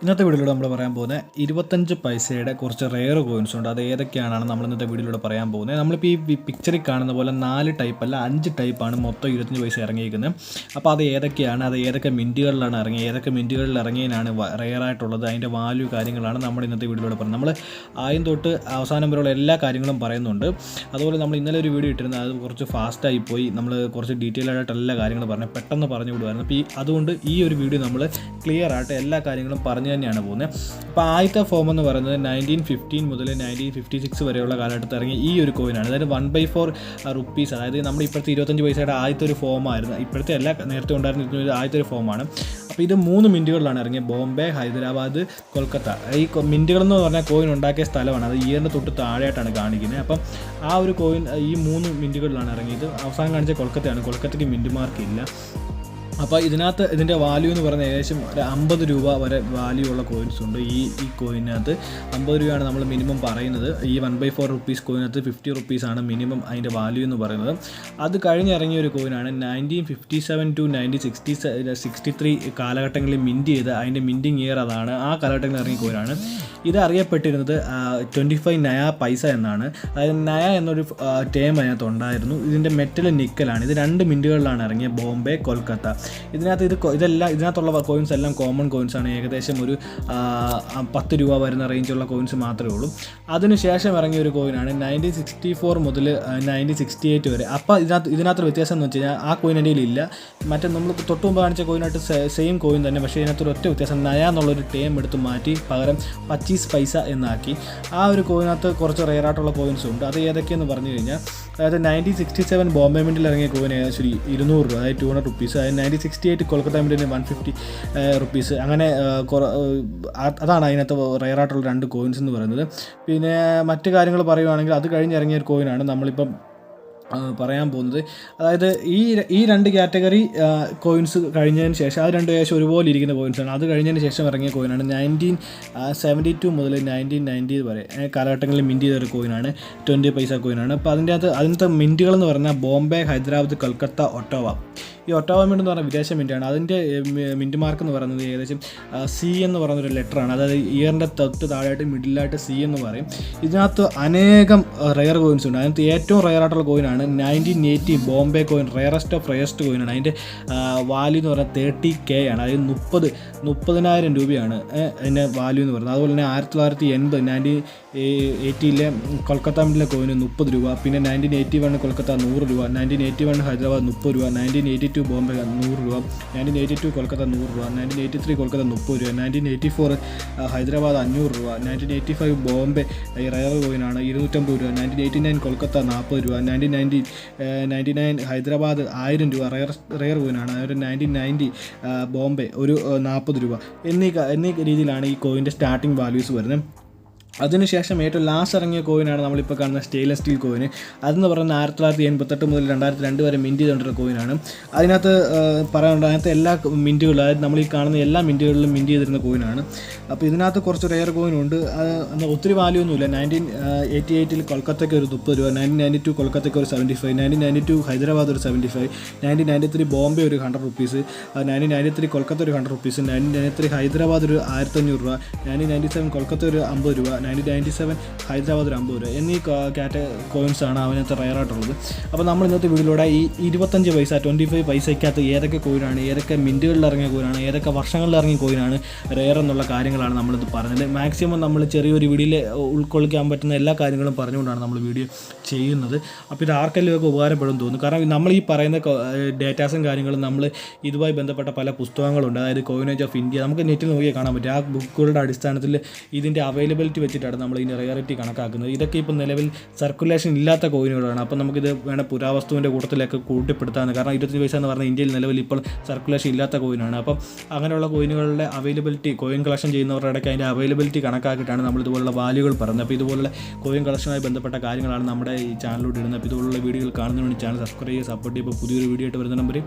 ഇന്നത്തെ വീഡിയോയിലൂടെ നമ്മൾ പറയാൻ പോകുന്നത് 25 പൈസയുടെ കുറച്ച് റെയർ കോയിൻസ് ഉണ്ട്. അത് ഏതൊക്കെയാണെന്ന് നമ്മൾ ഇന്നത്തെ വീഡിയോയിലൂടെ പറയാൻ പോകുന്നത്. നമ്മളിപ്പോൾ ഈ പിക്ചറിൽ കാണുന്ന പോലെ 4 ടൈപ്പ് അല്ല 5 ടൈപ്പാണ് മൊത്തം 25 പൈസ ഇറങ്ങിയിരിക്കുന്നത്. അപ്പോൾ അത് ഏതൊക്കെയാണ്, അത് ഏതൊക്കെ മിൻറ്റുകളിലാണ് ഇറങ്ങിയത്, ഏതൊക്കെ മിൻറ്റുകളിൽ ഇറങ്ങിയതിനാണ് റെയർ ആയിട്ടുള്ളത്, അതിൻ്റെ വാല്യൂ കാര്യങ്ങളാണ് നമ്മൾ ഇന്നത്തെ വീഡിയോയിലൂടെ പറയുന്നത്. നമ്മൾ ആദ്യം തൊട്ട് അവസാനം വരെയുള്ള എല്ലാ കാര്യങ്ങളും പറയുന്നുണ്ട്. അതുപോലെ നമ്മൾ ഇന്നലെ ഒരു വീഡിയോ ഇട്ടിരുന്നത് അത് കുറച്ച് ഫാസ്റ്റായി പോയി, നമ്മൾ കുറച്ച് ഡീറ്റെയിൽ ആയിട്ട് എല്ലാ കാര്യങ്ങളും പറഞ്ഞു പെട്ടെന്ന് പറഞ്ഞു വിടുമായിരുന്നു. അപ്പോൾ അതുകൊണ്ട് ഈ ഒരു വീഡിയോ നമ്മൾ ക്ലിയർ ആയിട്ട് എല്ലാ കാര്യങ്ങളും പറഞ്ഞു തന്നെയാണ് പോകുന്നത്. അപ്പോൾ ആദ്യത്തെ ഫോം എന്ന് പറയുന്നത് 1915 മുതൽ 1956 വരെയുള്ള കാലഘട്ടത്തിൽ ഇറങ്ങിയ ഈ ഒരു കോയിനാണ്. അതായത് 1/4 റുപ്പീസ്, അതായത് നമ്മുടെ ഇപ്പോഴത്തെ 25 പൈസയുടെ ആദ്യത്തെ ഒരു ഫോമായിരുന്നു. ഇപ്പോഴത്തെ എല്ലാ നേരത്തെ ഉണ്ടായിരുന്ന ആദ്യത്തെ ഒരു ഫോമാണ്. അപ്പോൾ ഇത് 3 മിൻറ്റുകളിലാണ് ഇറങ്ങിയത്: ബോംബെ, ഹൈദരാബാദ്, കൊൽക്കത്ത. ഈ മിൻറ്റുകളെന്ന് പറഞ്ഞാൽ കോയിൻ ഉണ്ടാക്കിയ സ്ഥലമാണ്, അത് ഇയറിൻ്റെ തൊട്ട് താഴെയായിട്ടാണ് കാണിക്കുന്നത്. അപ്പം ആ ഒരു കോയിൻ ഈ 3 മിൻറ്റുകളിലാണ് ഇറങ്ങിയത്. അവസാനം കാണിച്ച കൊൽക്കത്തയാണ്. കൊൽക്കത്തയ്ക്ക് മിൻറ്റ് മാർക്ക് ഇല്ല. അപ്പോൾ ഇതിൻ്റെ വാല്യൂ എന്ന് പറയുന്നത് ഏകദേശം ഒരു 50 രൂപ വരെ വാല്യൂ ഉള്ള കോയിൻസ് ഉണ്ട്. ഈ കോയിനകത്ത് 50 രൂപയാണ് നമ്മൾ മിനിമം പറയുന്നത്. ഈ 1/4 റുപ്പീസ് കോയിനകത്ത് 50 റുപ്പീസാണ് മിനിമം അതിൻ്റെ വാല്യൂ എന്ന് പറയുന്നത്. അത് കഴിഞ്ഞിറങ്ങിയ ഒരു കോയിനാണ് 1957 to 1963 കാലഘട്ടങ്ങളിൽ മിൻറ്റ് ചെയ്ത് അതിൻ്റെ മിൻറ്റിങ് ഇയർ അതാണ്. ആ കാലഘട്ടങ്ങളിൽ ഇറങ്ങിയ കോയിനാണ്. ഇത് അറിയപ്പെട്ടിരുന്നത് 25 നയ പൈസ എന്നാണ്. അതായത് നയ എന്നൊരു ടേം അതിനകത്ത് ഉണ്ടായിരുന്നു. ഇതിൻ്റെ മെറ്റൽ നിക്കലാണ്. ഇത് 2 മിൻറ്റുകളിലാണ് ഇറങ്ങിയത്: ബോംബെ, കൊൽക്കത്ത. ഇതിനകത്തുള്ള കോയിൻസ് എല്ലാം കോമൺ കോയിൻസാണ്. ഏകദേശം ഒരു 10 രൂപ വരുന്ന റേഞ്ചുള്ള കോയിൻസ് മാത്രമേ ഉള്ളൂ. അതിനുശേഷം ഇറങ്ങിയ ഒരു കോയിനാണ് 1964 മുതൽ 1968 വരെ. അപ്പോൾ ഇതിനകത്തൊരു വ്യത്യാസം എന്ന് വെച്ച് കഴിഞ്ഞാൽ ആ കോയിൻ എൻ്റെ കയ്യിലില്ല. മറ്റേ നമ്മൾ തൊട്ട് മുമ്പ് കാണിച്ച കോയിനായിട്ട് സെയിം കോയിൻ തന്നെ, പക്ഷേ ഇതിനകത്തൊരു ഒറ്റ വ്യത്യാസം, നയ എന്നുള്ളൊരു ടേം എടുത്ത് മാറ്റി പകരം 25 പൈസ എന്നാക്കി. ആ ഒരു കോയിനകത്ത് കുറച്ച് റെയർ ആയിട്ടുള്ള കോയിൻസ് ഉണ്ട്. അത് ഏതൊക്കെയെന്ന് പറഞ്ഞു കഴിഞ്ഞാൽ, അതായത് 1967 ബോംബെ മിൻറ്റിൽ ഇറങ്ങിയ കോയിൻ ഏകദേശം 200 രൂപ, അതായത് 200 റുപ്പീസ്. അതായത് 1968 കൊൽക്കത്ത മിൻറ്റിന് 150 റുപ്പീസ്. അങ്ങനെ അതാണ് അതിനകത്ത് റെയർ ആയിട്ടുള്ള 2 കോയിൻസ് എന്ന് പറയുന്നത്. പിന്നെ മറ്റു കാര്യങ്ങൾ പറയുകയാണെങ്കിൽ അത് കഴിഞ്ഞിറങ്ങിയ ഒരു കോയിനാണ് നമ്മളിപ്പം പറയാൻ പോകുന്നത്. അതായത് ഈ 2 കാറ്റഗറി കോയിൻസ് കഴിഞ്ഞതിന് ശേഷം, അത് 2 ഏകദേശം ഒരുപോലെ ഇരിക്കുന്ന കോയിൻസാണ്. അത് കഴിഞ്ഞതിന് ശേഷം ഇറങ്ങിയ കോയിനാണ് 1972 മുതൽ 1990 വരെ കാലഘട്ടങ്ങളിൽ മിൻറ്റ് ചെയ്ത ഒരു കോയിനാണ് 20 പൈസ കോയിനാണ്. അപ്പോൾ അതിനകത്തെ മിൻറ്റുകളെന്ന് പറഞ്ഞാൽ ബോംബെ, ഹൈദരാബാദ്, കൊൽക്കത്ത, ഒട്ടോവ. ഈ ഒട്ടോവ മിൻറ്റ് എന്ന് പറഞ്ഞാൽ വിദേശ മിൻറ്റാണ്. അതിൻ്റെ മിൻറ്റ് മാർക്ക് എന്ന് പറയുന്നത് ഏകദേശം സി എന്ന് പറയുന്നൊരു ലെറ്ററാണ്. അതായത് ഇയറിൻ്റെ തൊട്ട് താഴെയായിട്ട് മിഡിലായിട്ട് സി എന്ന് പറയും. ഇതിനകത്ത് അനേകം റെയർ കോയിൻസ് ഉണ്ട്. അതിനകത്ത് ഏറ്റവും റെയർ ആയിട്ടുള്ള കോയിനാണ് 1980 Bombay coin. Rarest of rarest കോയിനാണ്. അതിൻ്റെ വാല്യൂ എന്ന് പറഞ്ഞാൽ 30K ആണ്. അതായത് 30,000 രൂപയാണ് അതിൻ്റെ വാല്യൂ എന്ന് പറയുന്നത്. അതുപോലെ തന്നെ 1980 1980 കൊൽക്കത്ത മിൻറ്റിലെ കോയിന് 30 രൂപ. പിന്നെ 1981 കൊൽക്കത്ത 100 രൂപ. 1981 ഹൈദരാബാദ് 30 രൂപ. 1982 ബോംബെ 100 രൂപ. 1982 കൊൽക്കത്ത 100 രൂപ. 1983 കൊൽക്കത്ത 30 രൂപ. 1984 ഹൈദരാബാദ് 500 രൂപ. 1985 ബോംബെ റെയർ കോയിനാണ് 250 രൂപ. 1989 കൊൽക്കത്ത 40 രൂപ. 1999 ഹൈദരാബാദ് 1000 രൂപ റെയർ കോയിനാണ്. അതായത് 1990 ബോംബെ ഒരു 40 രൂപ എന്നീ രീതിയിലാണ് ഈ കോയിൻ്റെ സ്റ്റാർട്ടിംഗ് വാല്യൂസ് വരുന്നത്. അതിനുശേഷം ഏറ്റവും ലാസ്റ്റ് ഇറങ്ങിയ കോയിനാണ് നമ്മളിപ്പോൾ കാണുന്ന സ്റ്റെയിൻലെസ് സ്റ്റീൽ കോയിന്. അതെന്ന് പറയുന്നത് 1988 മുതൽ 2002 വരെ മിൻറ്റ് ചെയ്തുകൊണ്ടിരുന്ന കോയിനാണ്. അതിനകത്ത് പറയാനുണ്ട്, അതിനകത്ത് എല്ലാ മിൻറ്റുകളും, അതായത് നമ്മൾ ഈ കാണുന്ന എല്ലാ മിൻറ്റുകളിലും മിൻറ്റ് ചെയ്തിരുന്ന കോയിനാണ്. അപ്പോൾ ഇതിനകത്ത് കുറച്ച് റെയർ കോയിനുണ്ട്. ഒത്തിരി വാല്യൂ ഒന്നുമില്ല. 1988 കൊൽക്കത്തയ്ക്ക് ഒരു 30 രൂപ. 1992 കൊൽക്കത്തയ്ക്ക് ഒരു 75. 1992 ഹൈദരാബാദ് ഒരു 75. 1993 ബോംബെ ഒരു 100 റുപ്പീസ്. 1993 കൊൽക്കത്ത ഒരു 100 റുപ്പീസ്. 1993 ഹൈദരാബാദ് ഒരു 1500 രൂപ. 1997 കൊൽക്കത്ത ഒരു 50 രൂപ. 1997 ഹൈദരാബാദ് ഒരു 50 രൂപ എന്നീ കോയിൻസാണ് അതിനകത്ത് റെയർ ആയിട്ടുള്ളത്. അപ്പോൾ നമ്മൾ ഇന്നത്തെ വീഡിയോയിലൂടെ ഈ 25 പൈസ 25 പൈസയ്ക്കകത്ത് ഏതൊക്കെ കോയിനാണ്, ഏതൊക്കെ മിൻറ്റുകളിൽ ഇറങ്ങിയ കോയിനാണ്, ഏതൊക്കെ വർഷങ്ങളിൽ ഇറങ്ങിയ കോയിനാണ് റെയർ എന്നുള്ള കാര്യങ്ങളാണ് നമ്മളിത് പറഞ്ഞത്. മാക്സിമം നമ്മൾ ചെറിയൊരു വീഡിയോയിൽ ഉൾക്കൊള്ളിക്കാൻ പറ്റുന്ന എല്ലാ കാര്യങ്ങളും പറഞ്ഞുകൊണ്ടാണ് നമ്മൾ വീഡിയോ ചെയ്യുന്നത്. അപ്പോൾ ഇത് ആർക്കെങ്കിലും ഒക്കെ ഉപകാരപ്പെടും തോന്നുന്നു. കാരണം നമ്മൾ ഈ പറയുന്ന ഡേറ്റാസും കാര്യങ്ങളും നമ്മൾ ഇതുമായി ബന്ധപ്പെട്ട പല പുസ്തകങ്ങളുണ്ട്. അതായത് കോയിനേജ് ഓഫ് ഇന്ത്യ, നമുക്ക് നെറ്റിൽ നോക്കിയാൽ കാണാൻ പറ്റും. ആ ബുക്കുകളുടെ അടിസ്ഥാനത്തിൽ ഇതിൻ്റെ അവൈലബിലിറ്റി വെച്ചിട്ടാണ് നമ്മൾ ഇതിൻ്റെ റെയറിറ്റി കണക്കാക്കുന്നത്. ഇതൊക്കെ ഇപ്പോൾ നിലവിൽ സർക്കുലേഷൻ ഇല്ലാത്ത കോയിനുകളാണ്. അപ്പോൾ നമുക്കിത് വേണ്ട പുരാവസ്തുവിൻ്റെ കൂട്ടത്തിലൊക്കെ കൂട്ടിപ്പെടുത്താമെന്ന്. കാരണം 25 പൈസ എന്ന് പറഞ്ഞാൽ ഇന്ത്യയിൽ നിലവിൽ ഇപ്പോൾ സർക്കുലേഷൻ ഇല്ലാത്ത കോയിനാണ്. അപ്പം അങ്ങനെയുള്ള കോയിനുകളുടെ അവൈലബിലിറ്റി, കോയിൻ കളക്ഷൻ ചെയ്യുന്നവരുടെ ഇടയ്ക്ക് അതിൻ്റെ അവൈലബിലിറ്റി കണക്കാക്കിയിട്ടാണ് നമ്മൾ ഇതുപോലുള്ള വാല്യൂകൾ പറയുന്നത്. അപ്പോൾ ഇതുപോലുള്ള കോയിൻ കളക്ഷനുമായി ബന്ധപ്പെട്ട കാര്യങ്ങളാണ് നമ്മുടെ ഈ ചാനലിലൂടെ ഇടുന്നത്. അപ്പോൾ ഇതുപോലുള്ള വീഡിയോകൾ കാണുന്നതിന് വേണ്ടി ചാനൽ സബ്സ്ക്രൈബ് ചെയ്യുക, സപ്പോർട്ട് ചെയ്യുക. ഇപ്പോൾ പുതിയൊരു വീഡിയോ ആയിട്ട് വരുന്ന നമ്പർ